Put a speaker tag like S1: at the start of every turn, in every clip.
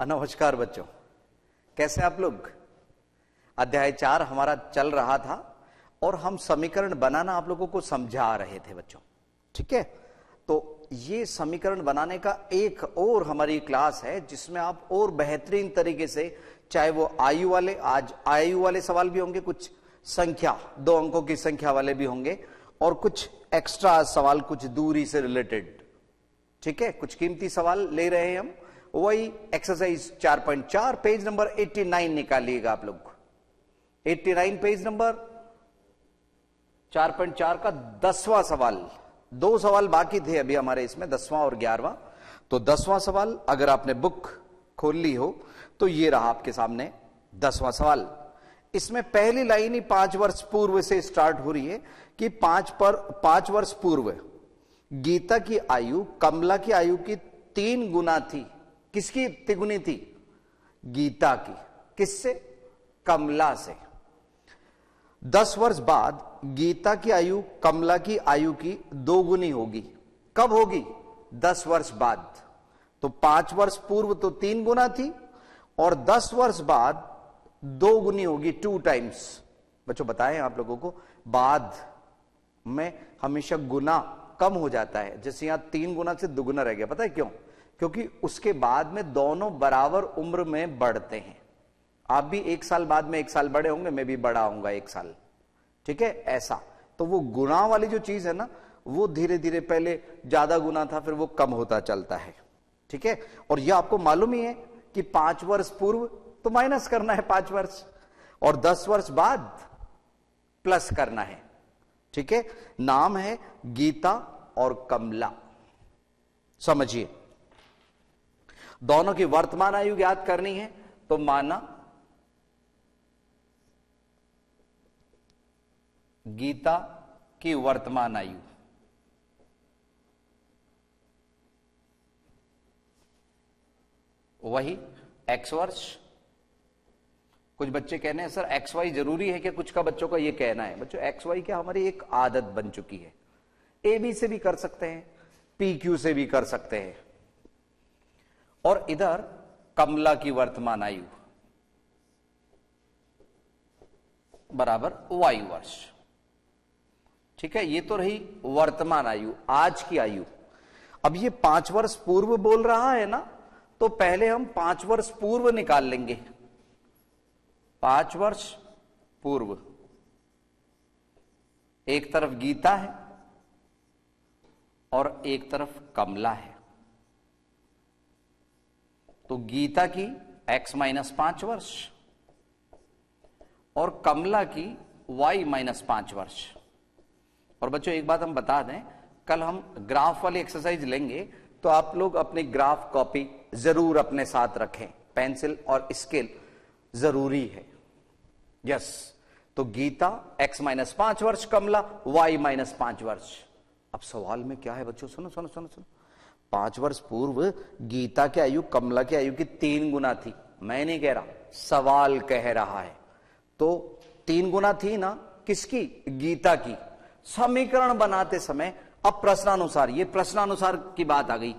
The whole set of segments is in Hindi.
S1: नमस्कार बच्चों, कैसे आप लोग। अध्याय 4 हमारा चल रहा था और हम समीकरण बनाना आप लोगों को समझा रहे थे बच्चों। ठीक है, तो ये समीकरण बनाने का एक और हमारी क्लास है जिसमें आप और बेहतरीन तरीके से, चाहे वो आयु वाले, आज आयु वाले सवाल भी होंगे, कुछ संख्या 2 अंकों की संख्या वाले भी होंगे और कुछ एक्स्ट्रा सवाल कुछ दूरी से रिलेटेड। ठीक है, कुछ कीमती सवाल ले रहे हैं हम। वही एक्सरसाइज 4.4 पेज नंबर 89 निकालिएगा आप लोग। 89 पेज नंबर 4.4 का 10वां सवाल। 2 सवाल बाकी थे अभी हमारे इसमें, 10वां और 11वां। तो 10वां सवाल अगर आपने बुक खोल ली हो तो ये रहा आपके सामने 10वां सवाल। इसमें पहली लाइन ही 5 वर्ष पूर्व से स्टार्ट हो रही है कि 5 वर्ष पूर्व गीता की आयु कमला की आयु की 3 गुना थी। किसकी तिगुनी थी? गीता की। किससे? कमला से। 10 वर्ष बाद गीता की आयु कमला की आयु की 2 गुनी होगी। कब होगी? 10 वर्ष बाद। तो 5 वर्ष पूर्व तो 3 गुना थी और 10 वर्ष बाद 2 गुनी होगी, 2 टाइम्स। बच्चों बताएं आप लोगों को, बाद में हमेशा गुना कम हो जाता है। जैसे यहां 3 गुना से दुगुना रह गया। पता है क्यों? क्योंकि उसके बाद में दोनों बराबर उम्र में बढ़ते हैं। आप भी 1 साल बाद में 1 साल बड़े होंगे, मैं भी बड़ा होऊंगा 1 साल। ठीक है, ऐसा। तो वो गुना वाली जो चीज है ना, वो धीरे धीरे पहले ज्यादा गुना था, फिर वो कम होता चलता है। ठीक है, और यह आपको मालूम ही है कि 5 वर्ष पूर्व तो माइनस करना है 5 वर्ष, और 10 वर्ष बाद प्लस करना है। ठीक है, नाम है गीता और कमला। समझिए, दोनों की वर्तमान आयु ज्ञात करनी है तो माना गीता की वर्तमान आयु वही x वर्ष। कुछ बच्चे कहने हैं सर XY जरूरी है क्या? कुछ का बच्चों का ये कहना है। बच्चों XY क्या हमारी एक आदत बन चुकी है। AB से भी कर सकते हैं, PQ से भी कर सकते हैं। और इधर कमला की वर्तमान आयु बराबर Y वर्ष। ठीक है, ये तो रही वर्तमान आयु, आज की आयु। अब ये 5 वर्ष पूर्व बोल रहा है ना, तो पहले हम 5 वर्ष पूर्व निकाल लेंगे। 5 वर्ष पूर्व, एक तरफ गीता है और एक तरफ कमला है। तो गीता की x - 5 वर्ष और कमला की y - 5 वर्ष। और बच्चों एक बात हम बता दें, कल हम ग्राफ वाली एक्सरसाइज लेंगे तो आप लोग अपनी ग्राफ कॉपी जरूर अपने साथ रखें। पेंसिल और स्केल जरूरी है। यस, तो गीता x - 5 वर्ष, कमला y - 5 वर्ष। अब सवाल में क्या है बच्चों, सुनो सुनो सुनो सुनो। 5 वर्ष पूर्व गीता की आयु कमला की आयु की 3 गुना थी। मैं नहीं कह रहा, सवाल कह रहा है। तो 3 गुना थी ना, किसकी? गीता की। समीकरण बनाते समय अब प्रश्नानुसार, ये प्रश्नानुसार की बात आ गई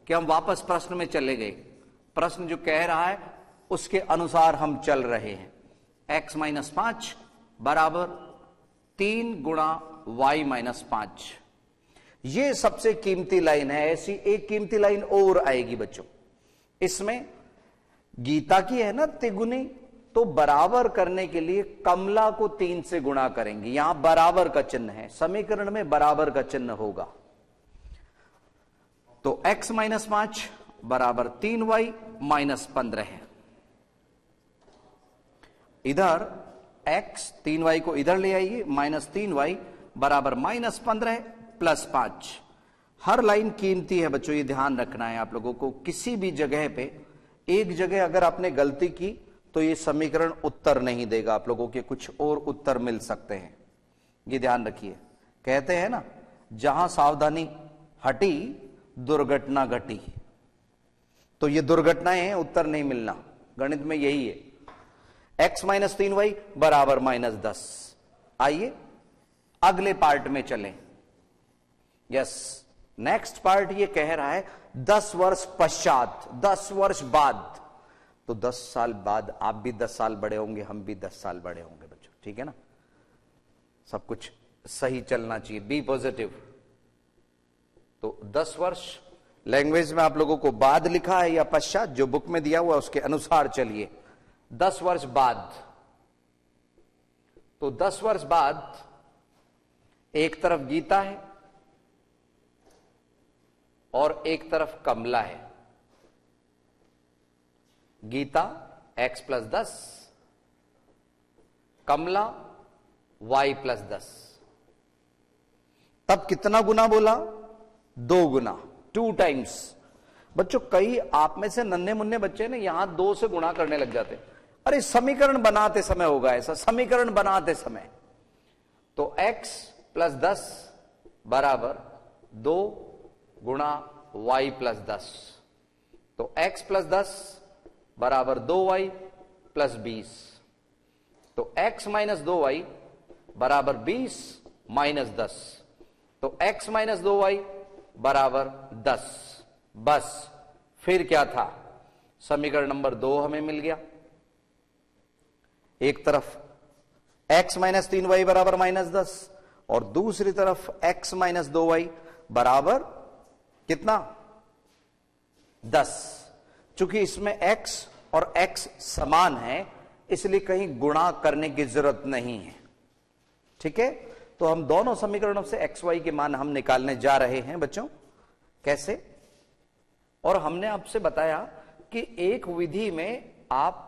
S1: कि हम वापस प्रश्न में चले गए। प्रश्न जो कह रहा है उसके अनुसार हम चल रहे हैं। x - 5 बराबर 3 गुणा y - 5। ये सबसे कीमती लाइन है। ऐसी एक कीमती लाइन और आएगी बच्चों। इसमें गीता की है ना तिगुनी, तो बराबर करने के लिए कमला को 3 से गुणा करेंगे। यहां बराबर का चिन्ह है, समीकरण में बराबर का चिन्ह होगा। तो x - 5 बराबर 3y - 15 है। इधर x 3y को इधर ले आइए, -3y बराबर -15 +5। हर लाइन कीमती है बच्चों, ये ध्यान रखना है आप लोगों को। किसी भी जगह पे, एक जगह अगर आपने गलती की तो ये समीकरण उत्तर नहीं देगा आप लोगों के, कुछ और उत्तर मिल सकते हैं। ये ध्यान रखिए। कहते हैं ना, जहां सावधानी हटी दुर्घटना घटी। तो ये दुर्घटनाएं हैं, उत्तर नहीं मिलना। गणित में यही है। x - 3y बराबर -10। आइए अगले पार्ट में चलें। यस, नेक्स्ट पार्ट ये कह रहा है 10 वर्ष पश्चात, 10 वर्ष बाद। तो 10 साल बाद आप भी 10 साल बड़े होंगे, हम भी 10 साल बड़े होंगे बच्चों, ठीक है ना। सब कुछ सही चलना चाहिए, बी पॉजिटिव। तो 10 वर्ष लैंग्वेज में आप लोगों को बाद लिखा है या पश्चात, जो बुक में दिया हुआ है उसके अनुसार चलिए। 10 वर्ष बाद, तो 10 वर्ष बाद एक तरफ गीता है और एक तरफ कमला है। गीता x प्लस 10, कमला y प्लस 10। तब कितना गुना बोला? 2 गुना, 2 टाइम्स। बच्चों कई आप में से नन्हे मुन्ने बच्चे ने यहां 2 से गुणा करने लग जाते। अरे समीकरण बनाते समय होगा ऐसा, समीकरण बनाते समय। तो x प्लस 10 बराबर 2 गुणा y प्लस 10। तो x प्लस 10 बराबर 2y प्लस 20। तो x माइनस 2y बराबर 20 माइनस 10। तो x माइनस 2y बराबर 10। बस फिर क्या था? समीकरण नंबर 2 हमें मिल गया। एक तरफ x माइनस 3y बराबर माइनस 10 और दूसरी तरफ x माइनस 2y बराबर कितना? 10। चूंकि इसमें x और x समान है इसलिए कहीं गुणा करने की जरूरत नहीं है, ठीक है। तो हम दोनों समीकरणों से x y के मान हम निकालने जा रहे हैं बच्चों। कैसे? और हमने आपसे बताया कि एक विधि में आप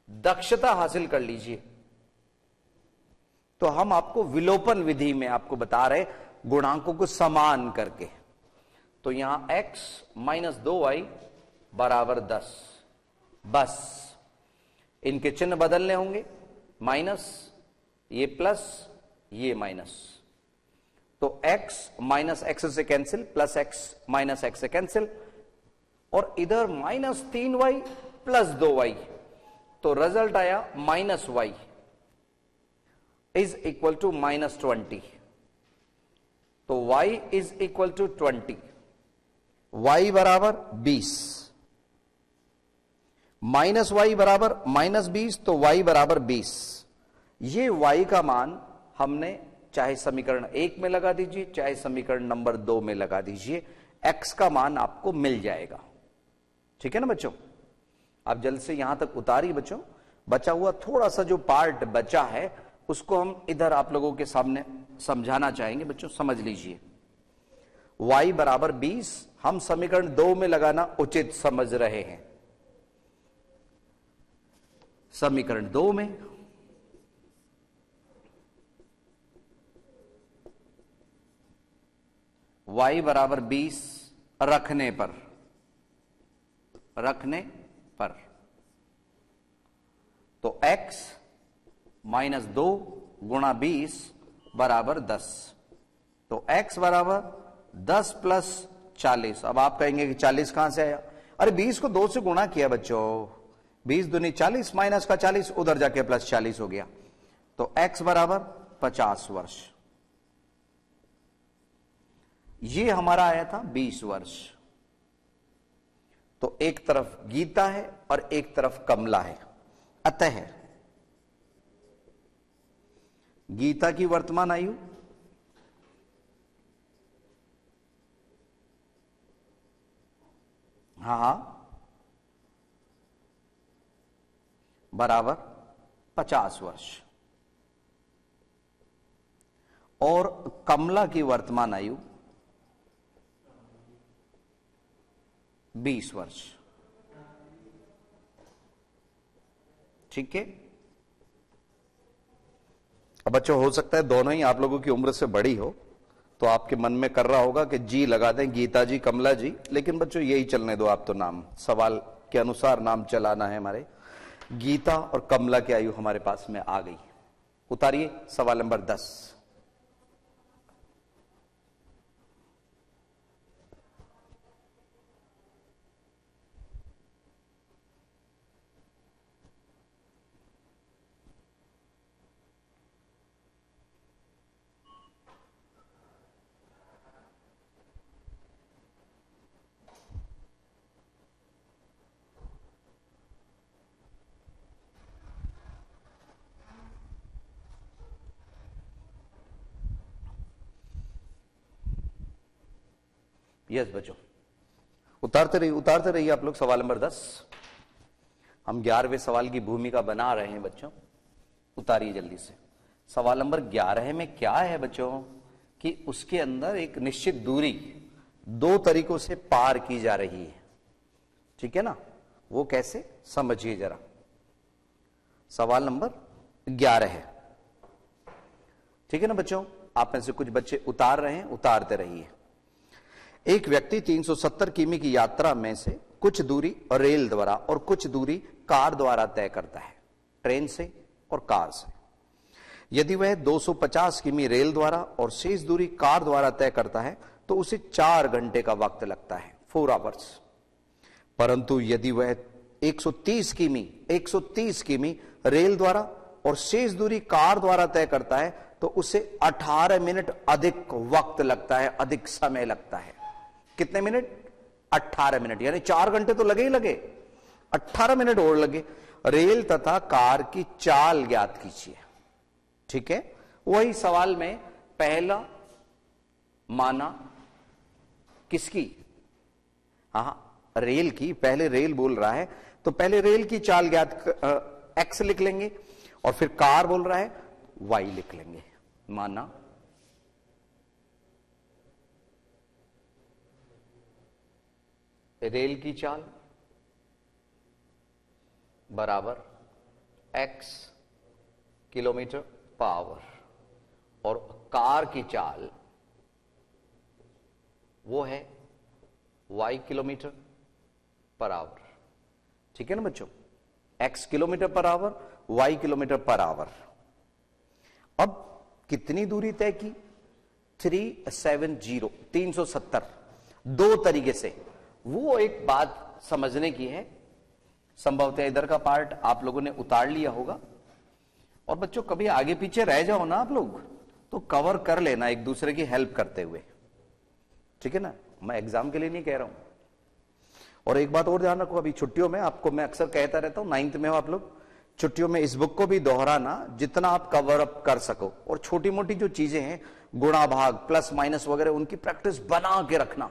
S1: दक्षता हासिल कर लीजिए, तो हम आपको विलोपन विधि में आपको बता रहे गुणांकों को समान करके। तो यहां x माइनस 2y बराबर 10। बस इनके चिन्ह बदलने होंगे, माइनस, ये प्लस, ये माइनस। तो x माइनस x से cancel, plus x minus x से कैंसिल, और इधर माइनस 3y प्लस 2y। तो रिजल्ट आया minus y is equal to minus 20। तो y is equal to 20, y बराबर 20, माइनस y बराबर माइनस 20, तो y बराबर 20। ये y का मान हमने चाहे समीकरण 1 में लगा दीजिए चाहे समीकरण नंबर 2 में लगा दीजिए, x का मान आपको मिल जाएगा, ठीक है ना बच्चों। आप जल्द से यहां तक उतारिए बच्चों। बचा हुआ थोड़ा सा जो पार्ट बचा है उसको हम इधर आप लोगों के सामने समझाना चाहेंगे बच्चों, समझ लीजिए। y बराबर 20 हम समीकरण 2 में लगाना उचित समझ रहे हैं। समीकरण 2 में y बराबर 20 रखने पर तो x माइनस 2 गुणा 20 बराबर 10। तो x बराबर 10 प्लस 40। अब आप कहेंगे कि 40 कहां से आया? अरे 20 को 2 से गुणा किया बच्चों, 20 दूनी 40 माइनस का 40 उधर जाके प्लस 40 हो गया। तो x बराबर 50 वर्ष। ये हमारा आया था 20 वर्ष। तो एक तरफ गीता है और एक तरफ कमला है। अतः गीता की वर्तमान आयु बराबर 50 वर्ष और कमला की वर्तमान आयु 20 वर्ष, ठीक है। अब बच्चों हो सकता है दोनों ही आप लोगों की उम्र से बड़ी हो, तो आपके मन में कर रहा होगा कि जी लगा दें, गीता जी, कमला जी। लेकिन बच्चों यही चलने दो, आप तो नाम सवाल के अनुसार नाम चलाना है हमारे। गीता और कमला की आयु हमारे पास में आ गई। उतारिए सवाल नंबर 10। यस बच्चों, उतारते रहिए आप लोग। सवाल नंबर 10, हम 11वें सवाल की भूमिका बना रहे हैं बच्चों, उतारिए जल्दी से। सवाल नंबर 11 में क्या है बच्चों कि उसके अंदर एक निश्चित दूरी 2 तरीकों से पार की जा रही है, ठीक है ना। वो कैसे, समझिए जरा। सवाल नंबर 11 है, ठीक है ना बच्चों। आप में से कुछ बच्चे उतार रहे हैं, उतारते रहिए। एक व्यक्ति 370 किमी की यात्रा में से कुछ दूरी रेल द्वारा और कुछ दूरी कार द्वारा तय करता है, ट्रेन से और कार से। यदि वह 250 किमी रेल द्वारा और शेष दूरी कार द्वारा तय करता है तो उसे 4 घंटे का वक्त लगता है, 4 आवर्स। परंतु यदि वह 130 किमी रेल द्वारा और शेष दूरी कार द्वारा तय करता है तो उसे 18 मिनट अधिक वक्त लगता है, अधिक समय लगता है। कितने मिनट? 18 मिनट, यानी 4 घंटे तो लगे ही लगे, 18 मिनट और लगे। रेल तथा कार की चाल ज्ञात कीजिए, ठीक है। वही सवाल में पहला माना किसकी? हाँ, रेल की। पहले रेल बोल रहा है तो पहले रेल की चाल ज्ञात एक्स लिख लेंगे और फिर कार बोल रहा है वाई लिख लेंगे। माना रेल की चाल बराबर x किलोमीटर पर आवर और कार की चाल वो है y किलोमीटर पर आवर, ठीक है ना बच्चों। x kilometre per hour, y kilometre per hour. अब कितनी दूरी तय की? 370, 2 तरीके से। वो एक बात समझने की है, संभवतः इधर का पार्ट आप लोगों ने उतार लिया होगा। और बच्चों कभी आगे पीछे रह जाओ ना आप लोग तो कवर कर लेना एक दूसरे की हेल्प करते हुए, ठीक है ना। मैं एग्जाम के लिए नहीं कह रहा हूं। और एक बात और ध्यान रखो, अभी छुट्टियों में आपको मैं अक्सर कहता रहता हूं, 9th में हो आप लोग, छुट्टियों में इस बुक को भी दोहराना जितना आप कवर अप कर सको। और छोटी मोटी जो चीजें हैं, गुणा भाग प्लस माइनस वगैरह, उनकी प्रैक्टिस बना के रखना।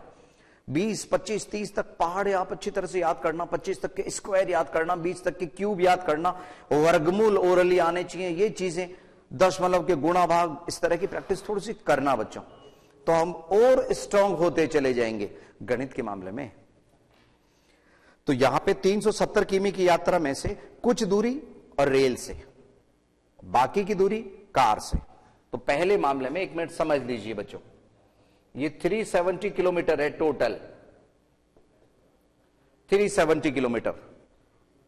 S1: 20, 25, 30 तक पहाड़ आप अच्छी तरह से याद करना, 25 तक के स्क्वायर याद करना, 20 तक के क्यूब याद करना, वर्गमूल ओरली आने चाहिए, ये चीजें, दशमलव के गुणा भाग, इस तरह की प्रैक्टिस थोड़ी सी करना बच्चों, तो हम और स्ट्रांग होते चले जाएंगे गणित के मामले में। तो यहां पे 370 किमी की यात्रा में से कुछ दूरी और रेल से, बाकी की दूरी कार से। तो पहले मामले में 1 मिनट समझ लीजिए बच्चों, ये 370 किलोमीटर है टोटल, 370 किलोमीटर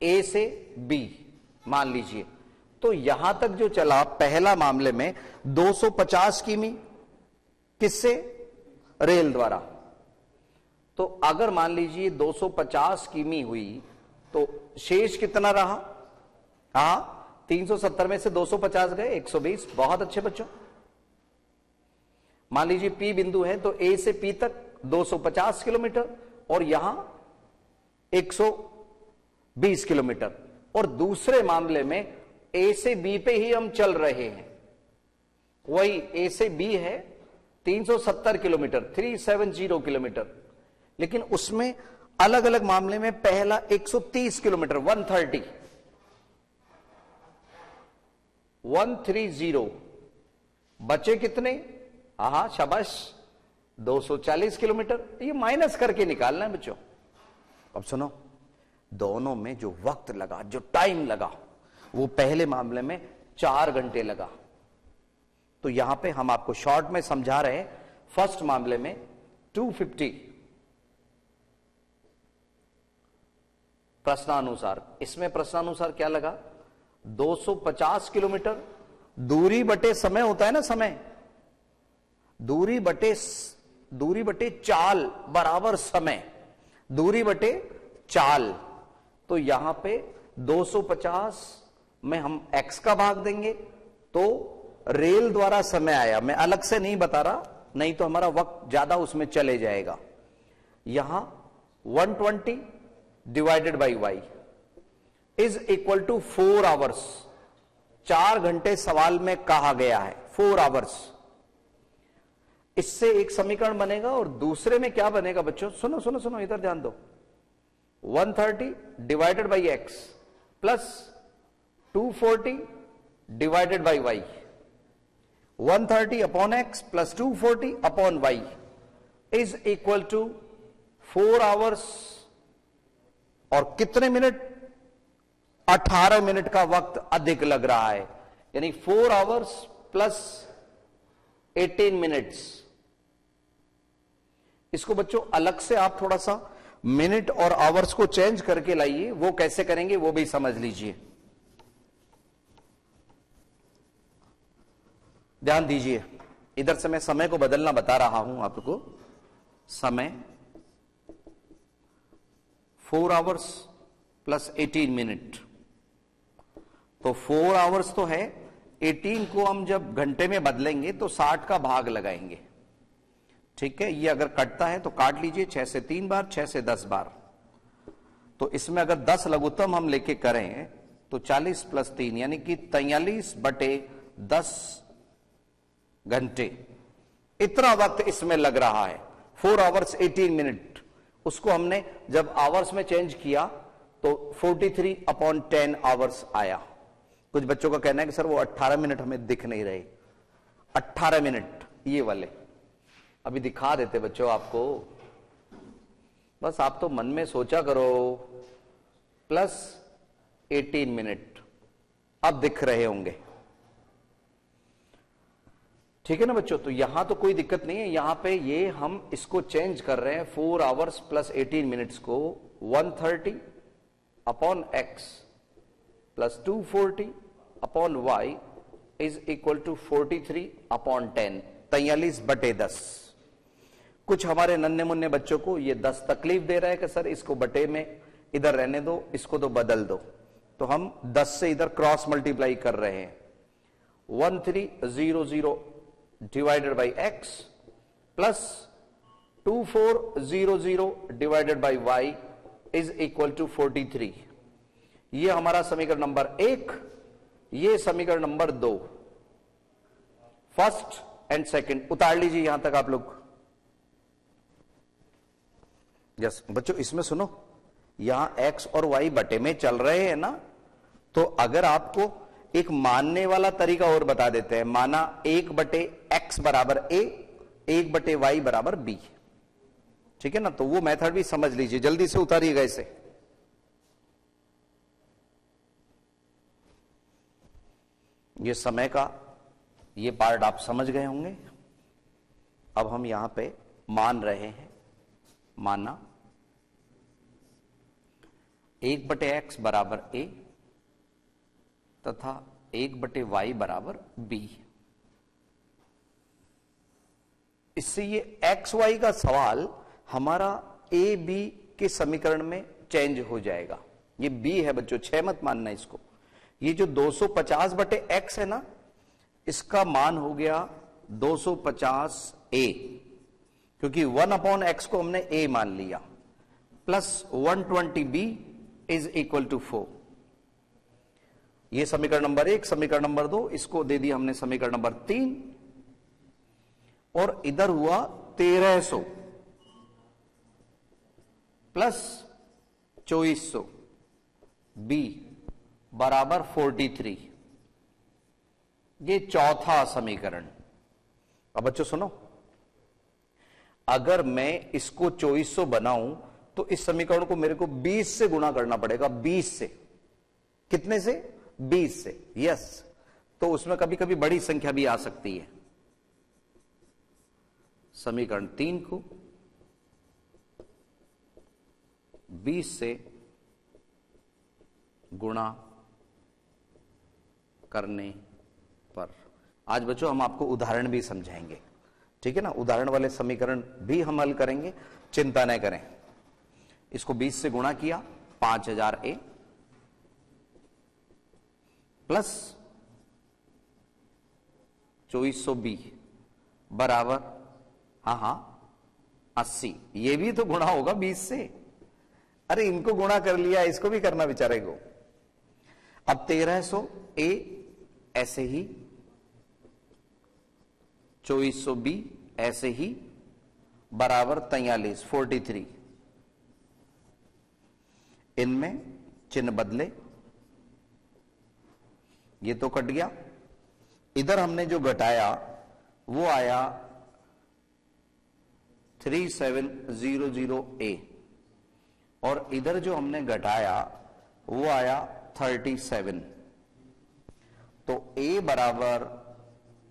S1: ए से बी मान लीजिए। तो यहां तक जो चला पहला मामले में 250 किमी किससे? रेल द्वारा। तो अगर मान लीजिए 250 किमी हुई तो शेष कितना रहा? हाँ, 370 में से 250 गए, 120। बहुत अच्छे बच्चों। मान लीजिए P बिंदु है तो A से P तक 250 किलोमीटर और यहां 120 किलोमीटर। और दूसरे मामले में A से B पे ही हम चल रहे हैं, वही A से B है 370 किलोमीटर, 370 किलोमीटर। लेकिन उसमें अलग अलग मामले में पहला 130 किलोमीटर, 130 बचे कितने? हाँ शाबाश, 240 किलोमीटर। ये माइनस करके निकालना है बच्चों। अब सुनो, दोनों में जो वक्त लगा, जो टाइम लगा, वो पहले मामले में 4 घंटे लगा। तो यहां पे हम आपको शॉर्ट में समझा रहे हैं। फर्स्ट मामले में 250 प्रश्नानुसार, इसमें प्रश्नानुसार क्या लगा? 250 किलोमीटर। दूरी बटे समय होता है ना, समय, दूरी बटे चाल बराबर समय, दूरी बटे चाल। तो यहां पे 250 में हम x का भाग देंगे तो रेल द्वारा समय आया। मैं अलग से नहीं बता रहा, नहीं तो हमारा वक्त ज्यादा उसमें चले जाएगा। यहां 120 divided by y is equal to 4 hours. 4 घंटे सवाल में कहा गया है, 4 आवर्स। इससे एक समीकरण बनेगा और दूसरे में क्या बनेगा बच्चों, सुनो सुनो सुनो, इधर ध्यान दो। 130 divided by x plus 240 divided by y. 130 upon x plus 240 upon y is equal to 4 hours और कितने मिनट, 18 मिनट का वक्त अधिक लग रहा है, यानी 4 आवर्स प्लस 18 मिनट्स। इसको बच्चों अलग से आप थोड़ा सा मिनट और आवर्स को चेंज करके लाइए, वो कैसे करेंगे वो भी समझ लीजिए, ध्यान दीजिए। इधर से मैं समय को बदलना बता रहा हूं आपको। समय 4 आवर्स प्लस 18 मिनट, तो 4 आवर्स तो है, 18 को हम जब घंटे में बदलेंगे तो 60 का भाग लगाएंगे, ठीक है। ये अगर कटता है तो काट लीजिए, 6 से 3 बार, 6 से 10 बार। तो इसमें अगर 10 लघुत्तम हम लेके करें तो 40 प्लस 3 यानी कि 43/10 घंटे, इतना वक्त इसमें लग रहा है। 4 आवर्स 18 मिनट, उसको हमने जब आवर्स में चेंज किया तो 43/10 आवर्स आया। कुछ बच्चों का कहना है कि सर वो 18 मिनट हमें दिख नहीं रहे। 18 मिनट ये वाले अभी दिखा देते बच्चों आपको, बस आप तो मन में सोचा करो। प्लस 18 मिनट अब दिख रहे होंगे, ठीक है ना बच्चों। तो यहां तो कोई दिक्कत नहीं है, यहां पे ये हम इसको चेंज कर रहे हैं 4 आवर्स प्लस 18 मिनट्स को 130 upon x plus 240 upon y is equal to 43/10, 43/10। कुछ हमारे नन्हे मुन्ने बच्चों को ये 10 तकलीफ दे रहा है कि सर इसको बटे में इधर रहने दो, इसको तो बदल दो। तो हम 10 से इधर क्रॉस मल्टीप्लाई कर रहे हैं। 1300 divided by x plus 2400 divided by y is equal to 43। ये हमारा समीकरण नंबर 1, ये समीकरण नंबर 2, फर्स्ट एंड सेकंड उतार लीजिए यहां तक आप लोग। यस बच्चों, इसमें सुनो, यहां x और y बटे में चल रहे हैं ना, तो अगर आपको एक मानने वाला तरीका और बता देते हैं, माना 1/x बराबर a, 1/y बराबर b, ठीक है ना, तो वो मेथड भी समझ लीजिए। जल्दी से उतारिएगा इसे। ये समय का ये पार्ट आप समझ गए होंगे। अब हम यहां पे मान रहे हैं, माना 1/x बराबर a तथा 1/y बराबर b। इससे ये एक्स वाई का सवाल हमारा a b के समीकरण में चेंज हो जाएगा। ये b है बच्चों, 6 मत मानना इसको। ये जो 250/x है ना, इसका मान हो गया 250a, क्योंकि 1/x को हमने a मान लिया, plus 120b is equal to 4। ये समीकरण नंबर 1, समीकरण नंबर 2, इसको दे दिया हमने समीकरण नंबर 3, और इधर हुआ 1300 प्लस 2400 b बराबर 43। ये चौथा समीकरण। अब बच्चों सुनो, अगर मैं इसको 2400 बनाऊं तो इस समीकरण को मेरे को 20 से गुणा करना पड़ेगा। 20 से, कितने से? 20 से। यस, तो उसमें कभी कभी बड़ी संख्या भी आ सकती है। समीकरण 3 को 20 से गुणा करने पर, आज बच्चों हम आपको उदाहरण भी समझाएंगे, ठीक है ना। उदाहरण वाले समीकरण भी हम हल करेंगे, चिंता न करें। इसको 20 से गुणा किया, 5000a प्लस 2400b बराबर, हाँ 80। ये भी तो गुणा होगा 20 से। अरे इनको गुणा कर लिया, इसको भी करना बेचारे को। अब 1300a ऐसे ही, 2400b ऐसे ही बराबर 43 43। इनमें चिन्ह बदले, ये तो कट गया। इधर हमने जो घटाया वो आया 3700A और इधर जो हमने घटाया वो आया 37। तो A बराबर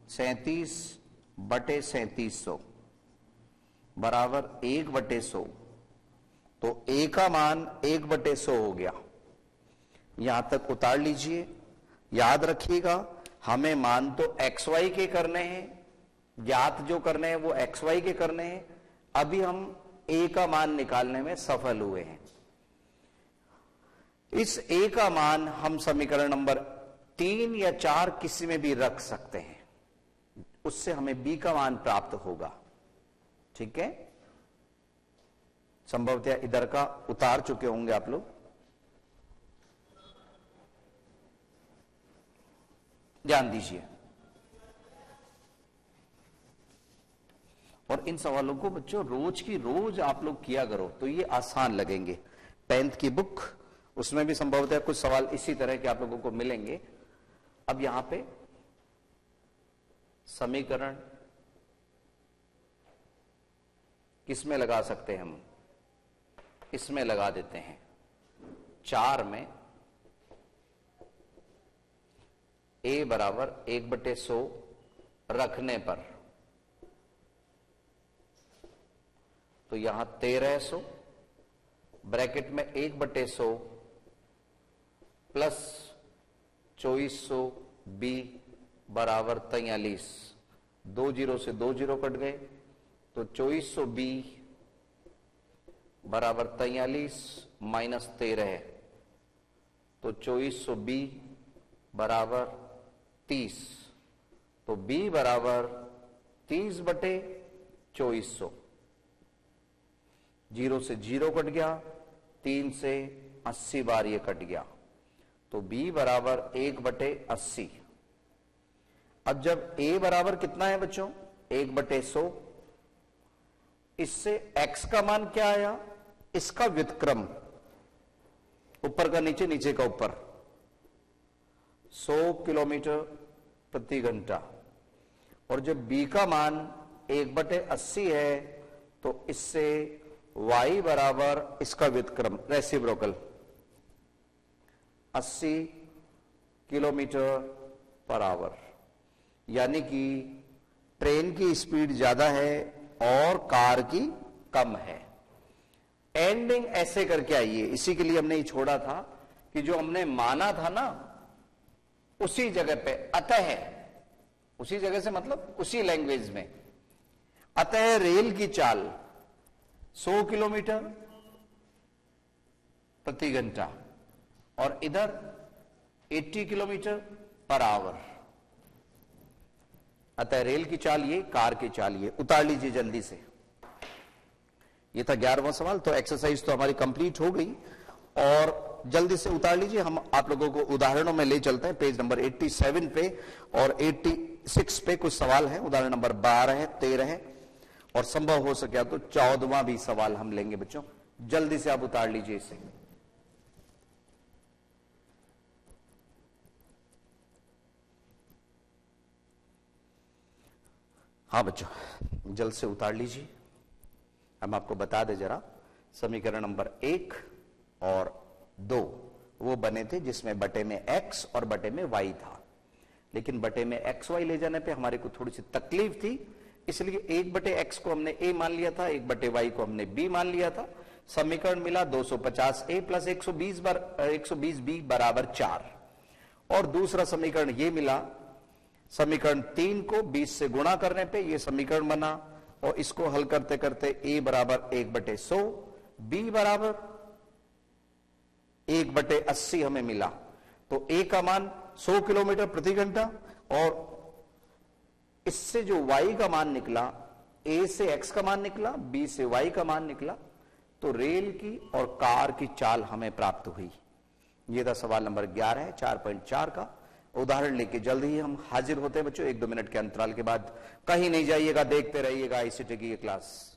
S1: 37/3700 बराबर 1/100। तो A का मान 1/100 हो गया। यहां तक उतार लीजिए। याद रखिएगा हमें मान तो XY के करने हैं, ज्ञात जो करने हैं वो XY के करने हैं। अभी हम A का मान निकालने में सफल हुए हैं। इस A का मान हम समीकरण नंबर 3 या 4 किसी में भी रख सकते हैं, उससे हमें B का मान प्राप्त होगा। ठीक है, संभवतः इधर का उतार चुके होंगे आप लोग। ध्यान दीजिए और इन सवालों को बच्चों रोज की रोज आप लोग किया करो तो ये आसान लगेंगे। 10th की बुक उसमें भी संभवतः कुछ सवाल इसी तरह के आप लोगों को मिलेंगे। अब यहां पे समीकरण किसमें लगा सकते हैं हम? इसमें लगा देते हैं। 4 में A बराबर 1/100 रखने पर तो यहां 1300 ब्रैकेट में 1/100 प्लस 2400B बराबर 43। 2 जीरो से 2 जीरो कट गए तो 2400B बराबर 43 माइनस 13 है तो 2400B बराबर 30। तो B बराबर 30/2400। 0 से 0 कट गया, 3 से 80 बार ये कट गया तो B बराबर 1/80। अब जब A बराबर कितना है बच्चों? 1/100। इससे X का मान क्या आया? इसका व्युत्क्रम, ऊपर का नीचे, नीचे का ऊपर, 100 किलोमीटर प्रति घंटा। और जब B का मान 1/80 है तो इससे Y बराबर इसका व्युत्क्रम, रेसिप्रोकल, 80 किलोमीटर पर आवर। यानी कि ट्रेन की स्पीड ज्यादा है और कार की कम है। एंडिंग ऐसे करके आइए। इसी के लिए हमने ये छोड़ा था कि जो हमने माना था ना उसी जगह पे अतः, उसी जगह से मतलब उसी लैंग्वेज में, अतः रेल की चाल 100 किलोमीटर प्रति घंटा और इधर 80 किलोमीटर पर आवर। अतः रेल की चाल ये, कार की चाल ये। उतार लीजिए जल्दी से। ये था 11वां सवाल। तो एक्सरसाइज तो हमारी कंप्लीट हो गई और जल्दी से उतार लीजिए। हम आप लोगों को उदाहरणों में ले चलते हैं। पेज नंबर 87 पे और 86 पे कुछ सवाल हैं। उदाहरण नंबर 12 है, 13 है और संभव हो सके तो 14वां भी सवाल हम लेंगे बच्चों। जल्दी से आप उतार लीजिए इसे। हाँ बच्चों, जल्द से उतार लीजिए। हम आपको बता दें जरा, समीकरण नंबर 1 और 2 वो बने थे जिसमें बटे में x और बटे में y था। लेकिन बटे में xy ले जाने पे हमारे को थोड़ी सी तकलीफ थी, इसलिए 1/x को हमने a मान लिया था, 1/y को हमने b मान लिया था। समीकरण मिला 250a प्लस 120b बराबर 4। और दूसरा समीकरण ये मिला, समीकरण 3 को 20 से गुणा करने पे ये समीकरण बना और इसको हल करते करते a बराबर 1/100, b बराबर 1/80 हमें मिला। तो a का मान 100 किलोमीटर प्रति घंटा और इससे जो y का मान निकला, a से x का मान निकला, b से y का मान निकला। तो रेल की और कार की चाल हमें प्राप्त हुई। यह था सवाल नंबर 11 है 4.4 का। उदाहरण लेके जल्द ही हम हाजिर होते हैं बच्चों, 1-2 मिनट के अंतराल के बाद। कहीं नहीं जाइएगा, देखते रहिएगा आईसीटी की ये क्लास।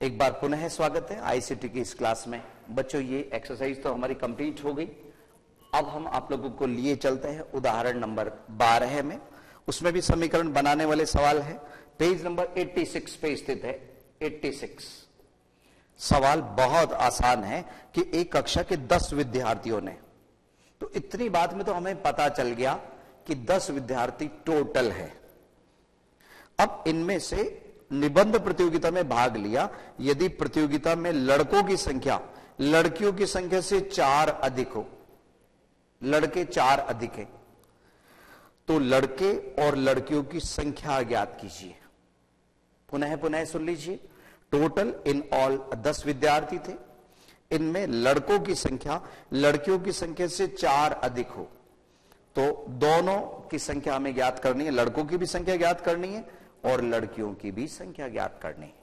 S1: एक बार पुनः स्वागत है आईसीटी की इस क्लास में। बच्चों ये एक्सरसाइज तो हमारी कंप्लीट हो गई। अब हम आप लोगों को लिए चलते हैं उदाहरण नंबर 12 में। उसमें भी समीकरण बनाने वाले सवाल है। पेज नंबर 86 पे स्थित है। 86 सवाल बहुत आसान है कि एक कक्षा के 10 विद्यार्थियों ने, तो इतनी बात में तो हमें पता चल गया कि 10 विद्यार्थी टोटल है। अब इनमें से निबंध प्रतियोगिता में भाग लिया। यदि प्रतियोगिता में लड़कों की संख्या लड़कियों की संख्या से 4 अधिक हो, लड़के 4 अधिक है, तो लड़के और लड़कियों की संख्या ज्ञात कीजिए। पुनः पुनः सुन लीजिए। टोटल इन ऑल 10 विद्यार्थी थे। इनमें लड़कों की संख्या लड़कियों की संख्या से 4 अधिक हो, तो दोनों की संख्या हमें ज्ञात करनी है। लड़कों की भी संख्या ज्ञात करनी है और लड़कियों की भी संख्या ज्ञात करनी है।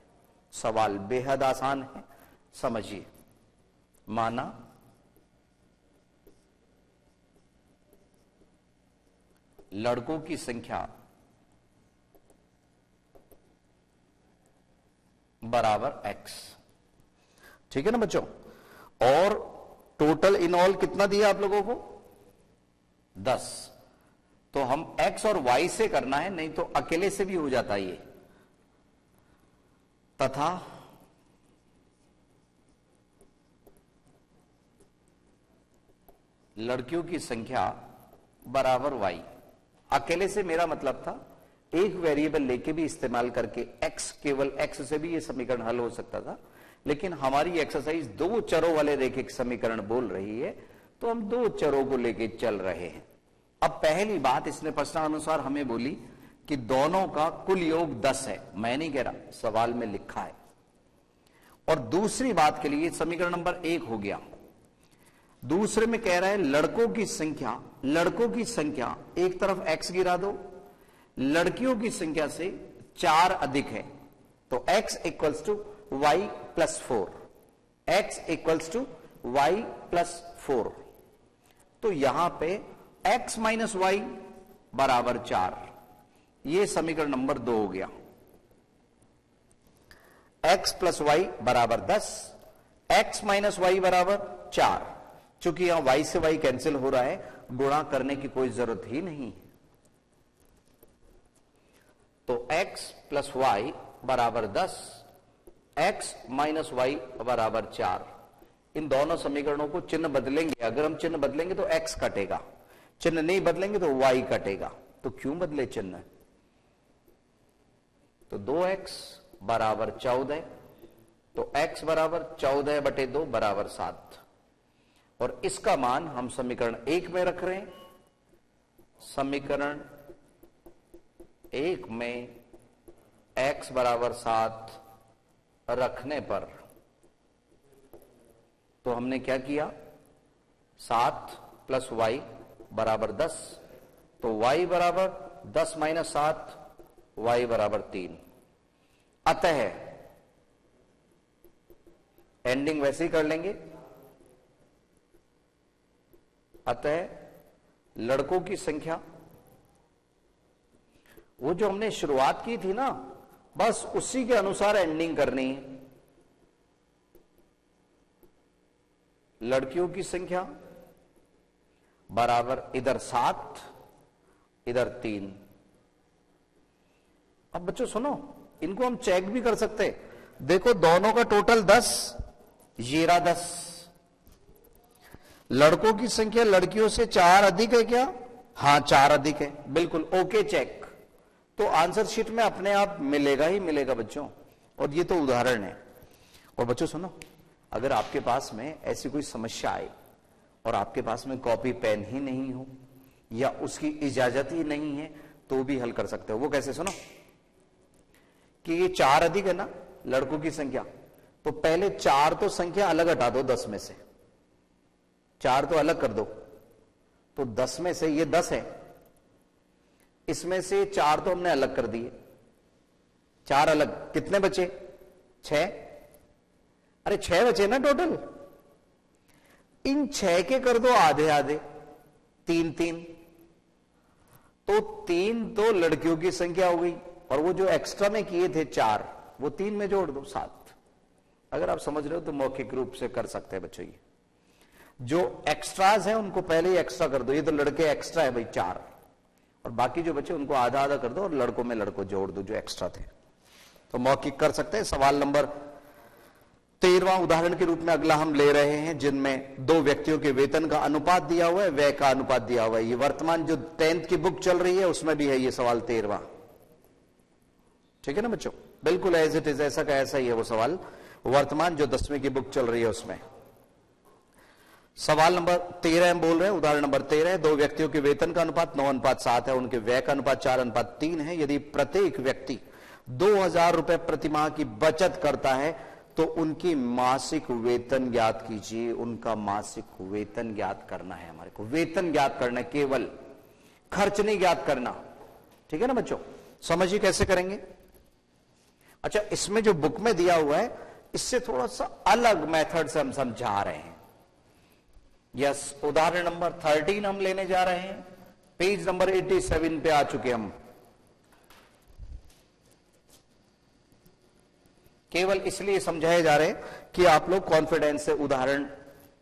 S1: सवाल बेहद आसान है, समझिए। माना लड़कों की संख्या बराबर x, ठीक है ना बच्चों। और टोटल इन ऑल कितना दिया आप लोगों को? 10। तो हम x और y से करना है, नहीं तो अकेले से भी हो जाता है ये। तथा लड़कियों की संख्या बराबर y। अकेले से मेरा मतलब था एक वेरिएबल लेके भी इस्तेमाल करके x, केवल x से भी ये समीकरण हल हो सकता था, लेकिन हमारी एक्सरसाइज 2 चरों वाले रेखिक समीकरण बोल रही है, तो हम 2 चरों को लेके चल रहे हैं। अब पहली बात, इसने प्रश्नानुसार हमें बोली कि दोनों का कुल योग 10 है। मैं नहीं कह रहा, सवाल में लिखा है। और दूसरी बात के लिए समीकरण नंबर 1 हो गया। दूसरे में कह रहा है लड़कों की संख्या एक तरफ x गिरा दो, लड़कियों की संख्या से 4 अधिक है, तो x equals to y plus 4, x equals to y plus 4। तो यहां पे x माइनस वाई बराबर 4, ये समीकरण नंबर 2 हो गया। x प्लस वाई बराबर 10, x माइनस वाई बराबर 4। चूंकि यहां y से y कैंसिल हो रहा है, गुणा करने की कोई जरूरत ही नहीं। तो x प्लस वाई बराबर 10, x माइनस वाई बराबर 4। इन दोनों समीकरणों को चिन्ह बदलेंगे। अगर हम चिन्ह बदलेंगे तो x कटेगा, चिन्ह नहीं बदलेंगे तो y कटेगा। तो क्यों बदले चिन्ह? तो 2x बराबर 14, तो x बराबर 14 बटे 2 बराबर 7। और इसका मान हम समीकरण 1 में रख रहे हैं। समीकरण 1 में x बराबर 7 रखने पर तो हमने क्या किया, 7 प्लस वाई बराबर 10, तो y बराबर 10 माइनस 7, y बराबर 3। अतः एंडिंग वैसे ही कर लेंगे। अतः लड़कों की संख्या, वो जो हमने शुरुआत की थी ना, बस उसी के अनुसार एंडिंग करनी है। लड़कियों की संख्या बराबर इधर 7 इधर 3। अब बच्चों सुनो, इनको हम चेक भी कर सकते। देखो दोनों का टोटल 10, ये रहा 10। लड़कों की संख्या लड़कियों से 4 अधिक है क्या? हां 4 अधिक है, बिल्कुल ओके चेक। तो आंसर शीट में अपने आप मिलेगा ही मिलेगा बच्चों। और ये तो उदाहरण है। और बच्चों सुनो, अगर आपके पास में ऐसी कोई समस्या आए और आपके पास में कॉपी पेन ही नहीं हो या उसकी इजाजत ही नहीं है, तो भी हल कर सकते हो। वो कैसे? सुनो कि ये 4 अधिक है ना लड़कों की संख्या, तो पहले 4 तो संख्या अलग हटा दो 10 में से, 4 तो अलग कर दो। तो 10 में से ये 10 है, इसमें से 4 तो हमने अलग कर दिए, 4 अलग, कितने बचे? 6। अरे 6 बचे ना टोटल। इन 6 के कर दो आधे आधे, 3 3। तो 3 तो लड़कियों की संख्या हो गई, और वो जो एक्स्ट्रा में किए थे 4, वो 3 में जोड़ दो 7। अगर आप समझ रहे हो तो मौखिक रूप से कर सकते हैं बच्चों। ये जो एक्स्ट्राज हैं उनको पहले ही एक्स्ट्रा कर दो। ये तो लड़के एक्स्ट्रा है भाई 4, और बाकी जो बच्चे उनको आधा आधा कर दो और लड़कों में लड़कों जोड़ दो जो एक्स्ट्रा थे। तो मौखिक कर सकते हैं। सवाल नंबर 13वां उदाहरण के रूप में अगला हम ले रहे हैं, जिनमें 2 व्यक्तियों के वेतन का अनुपात दिया हुआ है, व्यय का अनुपात दिया हुआ है। ये वर्तमान जो 10th की बुक चल रही है उसमें भी है ये सवाल 13वां। ठीक है ना बच्चों? बिल्कुल एज इट इज, ऐसा का ऐसा ही है वो सवाल, वर्तमान जो 10वीं की बुक चल रही है उसमें। सवाल नंबर 13 हम बोल रहे हैं, उदाहरण नंबर 13 है। 2 व्यक्तियों के वेतन का अनुपात 9:7 है, उनके व्यय का अनुपात 4:3 है। यदि प्रत्येक व्यक्ति 2000 रुपए प्रतिमाह की बचत करता है तो उनकी मासिक वेतन ज्ञात कीजिए। उनका मासिक वेतन ज्ञात करना है, हमारे को वेतन ज्ञात करना है, केवल खर्च नहीं ज्ञात करना। ठीक है ना बच्चों? समझिए कैसे करेंगे। अच्छा, इसमें जो बुक में दिया हुआ है इससे थोड़ा सा अलग मेथड से हम समझा रहे हैं। यस, उदाहरण नंबर 13 हम लेने जा रहे हैं। पेज नंबर 87 पे आ चुके हम। केवल इसलिए समझाए जा रहे हैं कि आप लोग कॉन्फिडेंस से उदाहरण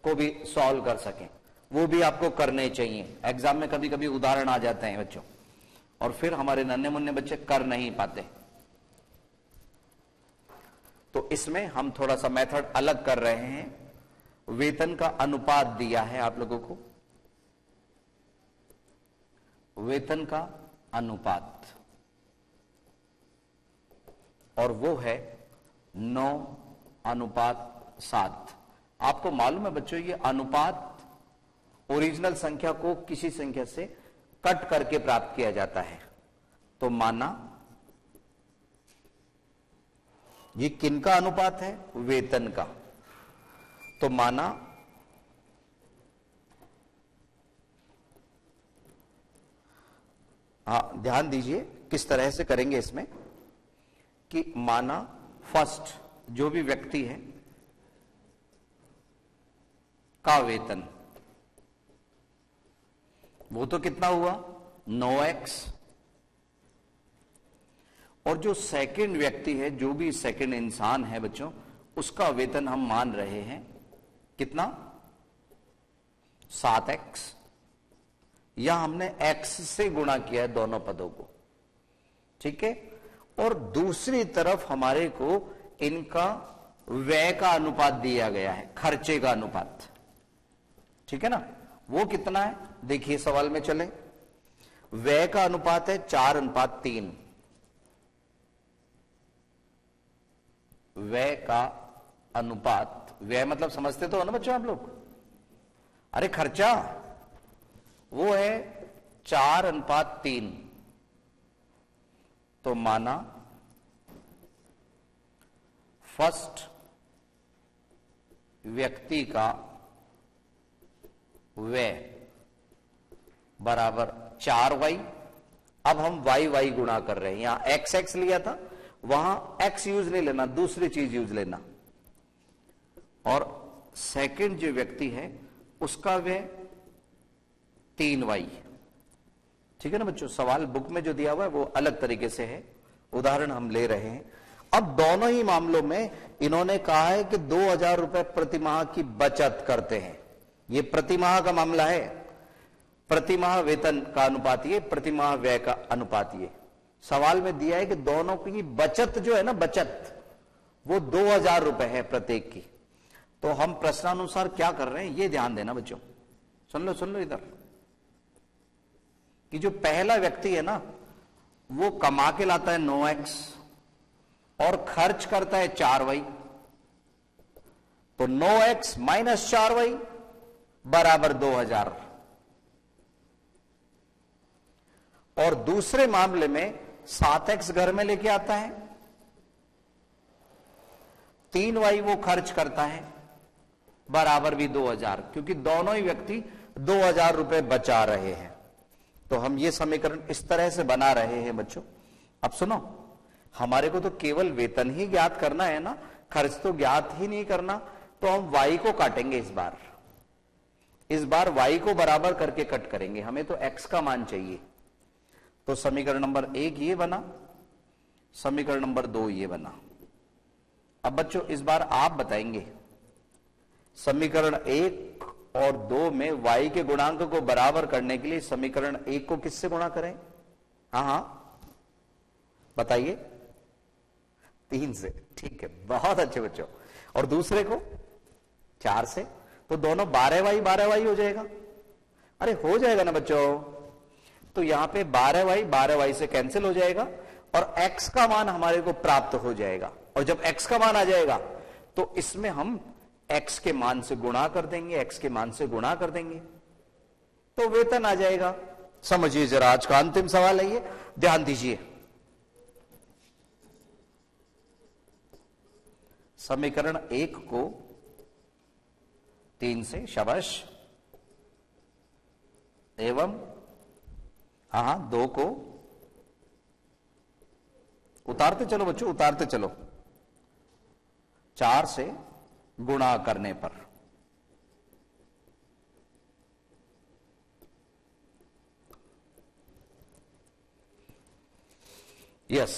S1: को भी सॉल्व कर सकें। वो भी आपको करने चाहिए। एग्जाम में कभी कभी उदाहरण आ जाते हैं बच्चों, और फिर हमारे नन्हे मुन्ने बच्चे कर नहीं पाते। तो इसमें हम थोड़ा सा मेथड अलग कर रहे हैं। वेतन का अनुपात दिया है आप लोगों को, वेतन का अनुपात, और वो है 9:7। आपको मालूम है बच्चों, ये अनुपात ओरिजिनल संख्या को किसी संख्या से कट करके प्राप्त किया जाता है। तो माना ये किनका अनुपात है? वेतन का। तो माना ध्यान दीजिए किस तरह से करेंगे इसमें कि माना फर्स्ट जो भी व्यक्ति है का वेतन, वो तो कितना हुआ 9x, और जो सेकंड व्यक्ति है, जो भी सेकंड इंसान है बच्चों, उसका वेतन हम मान रहे हैं कितना 7x, या हमने x से गुणा किया है दोनों पदों को, ठीक है। और दूसरी तरफ हमारे को इनका व्यय का अनुपात दिया गया है, खर्चे का अनुपात, ठीक है ना। वो कितना है देखिए सवाल में चले, व्यय का अनुपात है 4:3, व्यय का अनुपात, व्यय मतलब समझते तो हो ना बच्चों आप लोग, अरे खर्चा, वो है 4:3। तो माना फर्स्ट व्यक्ति का व्यय बराबर 4y, अब हम y गुणा कर रहे हैं, यहां x लिया था, वहां x यूज नहीं लेना, दूसरी चीज यूज लेना। और सेकंड जो व्यक्ति है उसका व्यय 3y, ठीक है ना बच्चों। सवाल बुक में जो दिया हुआ है वो अलग तरीके से है, उदाहरण हम ले रहे हैं। अब दोनों ही मामलों में इन्होंने कहा है कि 2000 रुपए प्रतिमाह की बचत करते हैं, ये प्रतिमाह का मामला है, प्रतिमाह वेतन का अनुपात ये, प्रतिमाह व्यय का अनुपात ये। सवाल में दिया है कि दोनों की बचत जो है ना, बचत वो 2000 रुपए है प्रत्येक की। तो हम प्रश्नानुसार क्या कर रहे हैं ये ध्यान देना बच्चों, सुन लो इधर, कि जो पहला व्यक्ति है ना वो कमा के लाता है 9x और खर्च करता है 4y, तो 9x माइनस 4y बराबर 2000। और दूसरे मामले में 7x घर में लेके आता है, 3y वो खर्च करता है, बराबर भी 2000, क्योंकि दोनों ही व्यक्ति 2000 रुपए बचा रहे हैं। तो हम ये समीकरण इस तरह से बना रहे हैं बच्चों। अब सुनो, हमारे को तो केवल वेतन ही ज्ञात करना है ना, खर्च तो ज्ञात ही नहीं करना, तो हम y को काटेंगे इस बार y को बराबर करके कट करेंगे, हमें तो x का मान चाहिए। तो समीकरण नंबर 1 ये बना, समीकरण नंबर 2 ये बना। अब बच्चों इस बार आप बताएंगे समीकरण 1 और 2 में y के गुणांक को बराबर करने के लिए समीकरण 1 को किससे गुणा करें? हाँ बताइए, 3 से, ठीक है, बहुत अच्छे बच्चों। और दूसरे को 4 से, तो दोनों 12y हो जाएगा। अरे हो जाएगा ना बच्चों, तो यहां पे 12y से कैंसिल हो जाएगा और x का मान हमारे को प्राप्त हो जाएगा। और जब x का मान आ जाएगा तो इसमें हम x के मान से गुणा कर देंगे, x के मान से गुणा कर देंगे तो वेतन आ जाएगा। समझिए जरा, आज का अंतिम सवाल है ये, ध्यान दीजिए। समीकरण 1 को 3 से, शाबाश, एवं 2 को उतारते चलो बच्चों, उतारते चलो, 4 से गुणा करने पर यस।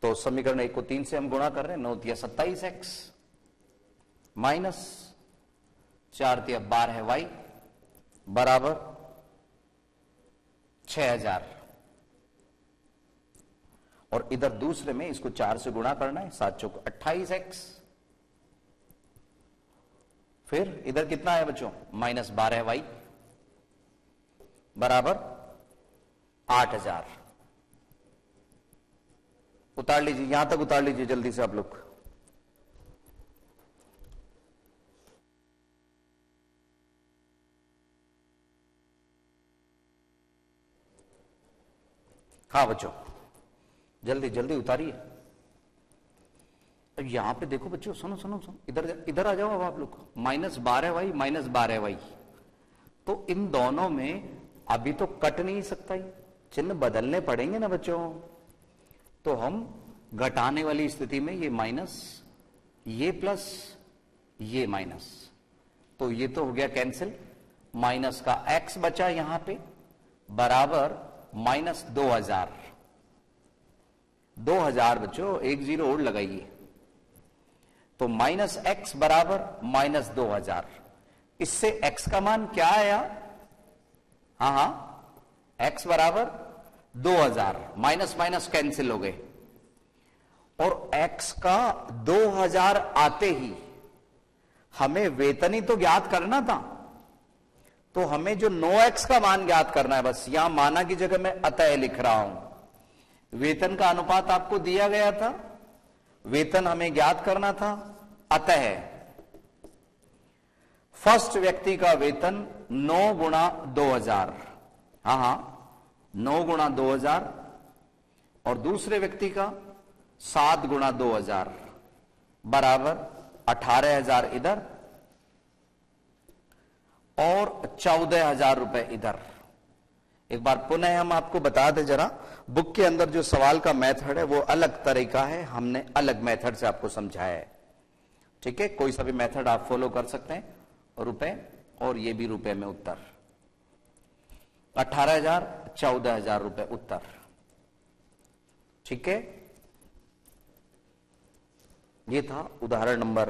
S1: तो समीकरण 1 को 3 से हम गुणा कर रहे हैं, 9 तिया 27x माइनस 4 तिया 12y बराबर 6000। और इधर दूसरे में इसको 4 से गुणा करना है, 7 चौक 28x। फिर इधर कितना है बच्चों, माइनस 12y बराबर 8000। उतार लीजिए, यहां तक उतार लीजिए जल्दी से आप लोग। हाँ बच्चों, जल्दी जल्दी उतारिए। अब यहां पे देखो बच्चों, सुनो सुनो सुनो, इधर आ जाओ अब आप लोग। -12y, तो इन दोनों में अभी तो कट नहीं सकता, ही चिन्ह बदलने पड़ेंगे ना बच्चों। तो हम घटाने वाली स्थिति में ये माइनस, ये प्लस, ये माइनस, तो ये तो हो गया कैंसिल। माइनस का x बचा यहां पे बराबर माइनस 2000। 2000 बच्चों, एक जीरो और लगाइए, तो माइनस x बराबर माइनस 2000। इससे x का मान क्या आया? हाँ, x बराबर 2000, माइनस माइनस कैंसिल हो गए, और x का 2000 आते ही हमें वेतन ही तो ज्ञात करना था, तो हमें जो 9x का मान ज्ञात करना है। बस यहां माना की जगह मैं अतः लिख रहा हूं। वेतन का अनुपात आपको दिया गया था, वेतन हमें ज्ञात करना था, अतः फर्स्ट व्यक्ति का वेतन 9 गुणा 2000, हाँ 9 गुणा 2000, और दूसरे व्यक्ति का 7 गुणा 2000 बराबर 18,000 इधर और 14,000 रुपए इधर। एक बार पुनः हम आपको बता दें जरा, बुक के अंदर जो सवाल का मेथड है वो अलग तरीका है, हमने अलग मेथड से आपको समझाया है। ठीक है, कोई सा भी मेथड आप फॉलो कर सकते हैं। रुपए, और ये भी रुपए में उत्तर, 18,000, 14,000 रुपए उत्तर। ठीक है, ये था उदाहरण नंबर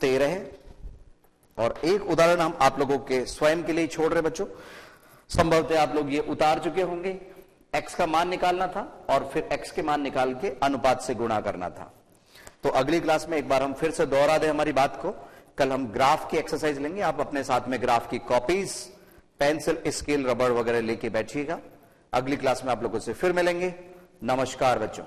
S1: 13, और एक उदाहरण हम आप लोगों के स्वयं के लिए छोड़ रहे बच्चों। संभवतः आप लोग ये उतार चुके होंगे। x का मान निकालना था और फिर x के मान निकाल के अनुपात से गुणा करना था। तो अगली क्लास में एक बार हम फिर से दोहरा दें हमारी बात को। कल हम ग्राफ की एक्सरसाइज लेंगे, आप अपने साथ में ग्राफ की कॉपीज, पेंसिल, स्केल, रबड़ वगैरह लेके बैठिएगा। अगली क्लास में आप लोगों से फिर मिलेंगे। नमस्कार बच्चों।